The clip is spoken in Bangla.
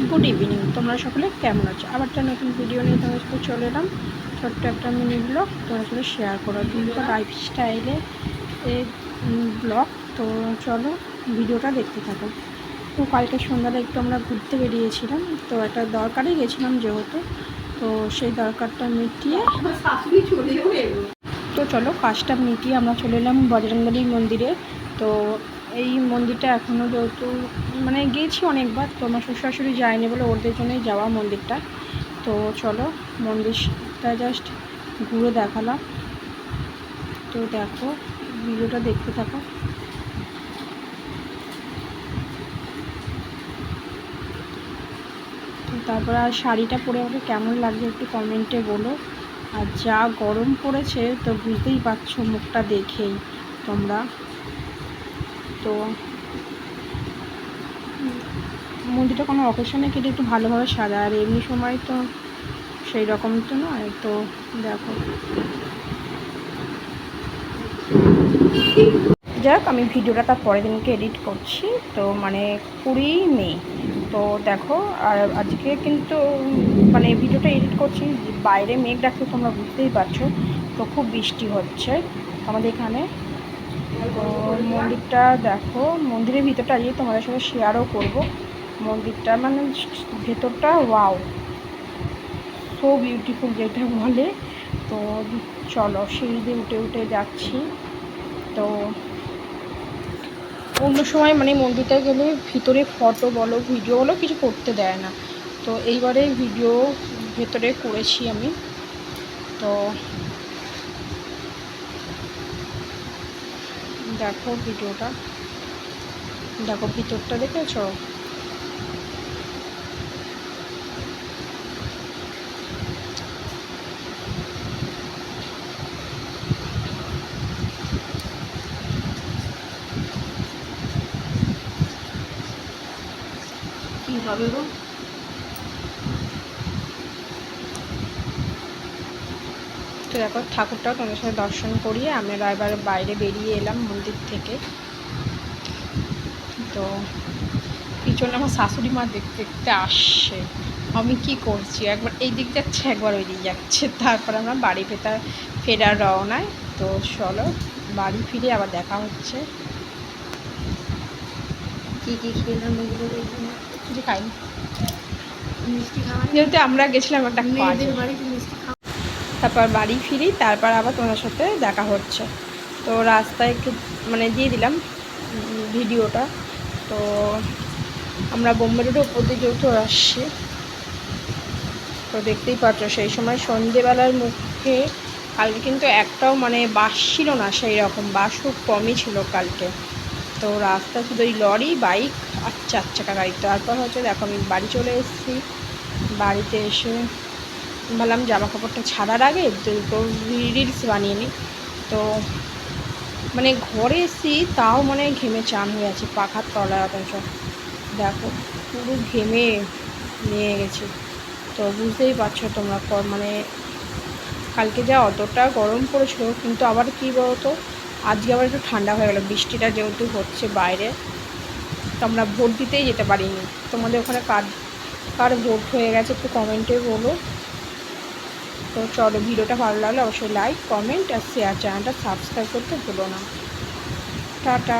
Good evening. তোমরা সকলে কেমন আছো? আবার একটা নতুন ভিডিও নিয়ে তোমার সাথে চলে এলাম। ছোট্ট একটা মিনি ব্লগ তোমার সাথে শেয়ার করো, কিন্তু লাইফস্টাইলে এই ব্লগ। তো চলো ভিডিওটা দেখতে থাকো। তো কালকে সন্ধ্যাটা একটু আমরা ঘুরতে বেরিয়েছিলাম, তো একটা দরকারে গেছিলাম যেহেতু, তো সেই দরকারটা মিটিয়ে তো চলো কাজটা মিটিয়ে আমরা চলে এলাম বজরংবলী মন্দিরে। তো এই মন্দিরটা এখনও যেহেতু মানে গিয়েছি অনেকবার, তো আমার শ্বশুর শাশুড়ি যায়নি বলে ওদের জন্যই যাওয়া মন্দিরটা। তো চলো মন্দিরটা জাস্ট ঘুরে দেখালাম। তো দেখো ভিডিওটা দেখতে থাকো। তো তারপর আর শাড়িটা পরে আমাকে কেমন লাগছে একটু কমেন্টে বলো। আর যা গরম পড়েছে তো বুঝতেই পারছো মুখটা দেখেই তোমরা। তো মন্দিরটা কোনো অকেশনে কেটে একটু ভালোভাবে সাজা, আর এমনি সময় তো সেই রকম তো নয়। তো দেখো যাক, আমি ভিডিওটা তার পরের দিনকে এডিট করছি। তো মানে 20 মে। তো দেখো আর আজকে কিন্তু মানে ভিডিওটা এডিট করছি, বাইরে মেঘ ডাকছে তোমরা বুঝতেই পারছো। তো খুব বৃষ্টি হচ্ছে আমাদের এখানে। তো মন্দিরটা দেখো, মন্দিরের ভিতরটা আজকে তোমাদের সাথে শেয়ারও করব। মন্দিরটা মানে ভেতরটা ওয়াও, সো বিউটিফুল যেটা বলে। তো চলো সিঁড়ি দিয়ে উঠে উঠে যাচ্ছি। তো অন্য সময় মানে মন্দিরটায় গেলে ভিতরে ফটো বলো ভিডিও বলো কিছু করতে দেয় না, তো এইবারে ভিডিও ভেতরে করেছি আমি। তো দেখো ভিডিওটা, দেখো ভিতরটা দেখেছো? কি হবে গো? তো দেখো ঠাকুরটাও তোমাদের সাথে দর্শন করিয়ে আমরা এবার বাইরে বেরিয়ে এলাম মন্দির থেকে। তো পিছনে আমার শাশুড়ি মা দেখতে দেখতে আসছে আমি কি করছি, একবার এই দিক যাচ্ছে একবার ওই দিক যাচ্ছে। তারপর আমরা বাড়ি ফেরার রওনায়। তো চলো বাড়ি ফিরে আবার দেখা হচ্ছে। কী কী খেলাম এগুলো কিছু খাইনি, মিষ্টি খাওয়া যেহেতু আমরা গেছিলাম একটা কাজে। তারপর বাড়ি ফিরি, তারপর আবার তোমার সাথে দেখা হচ্ছে। তো রাস্তায় একটু মানে দিয়ে দিলাম ভিডিওটা। তো আমরা বোম্বে রোডের উপর দিয়ে যেহেতু আসছি, তো দেখতেই পাচ্ছ সেই সময় সন্ধেবেলার মুখে কালকে কিন্তু একটাও মানে বাস ছিল না, সেই রকম বাস খুব কমই ছিল কালকে। তো রাস্তা শুধু ওই লরি বাইক আর 4 চাকা গাড়ি। তারপর হচ্ছে দেখো আমি বাড়ি চলে এসেছি। বাড়িতে এসে ভাবলাম জামা কাপড়টা ছাড়ার আগে তো রিলস বানিয়ে নিই। তো মানে ঘরে এসেছি তাও মানে ঘেমে চান হয়ে আছে, পাখার তলায় অথচ দেখো পুরো ঘেমে নিয়ে গেছি। তো বুঝতেই পারছো তোমরা মানে কালকে যা অতটা গরম পড়েছিল, কিন্তু আবার কী বলতো আজকে আবার একটু ঠান্ডা হয়ে গেলো বৃষ্টিটা যেহেতু হচ্ছে বাইরে। তো আমরা ভোট দিতেই যেতে পারিনি। তোমাদের ওখানে কার ভোট হয়ে গেছে একটু কমেন্টে বলো। তো চলো ভিডিওটা ভালো লাগলে অবশ্যই লাইক কমেন্ট আর শেয়ার, চ্যানেলটা সাবস্ক্রাইব করতে ভুলো না। টাটা।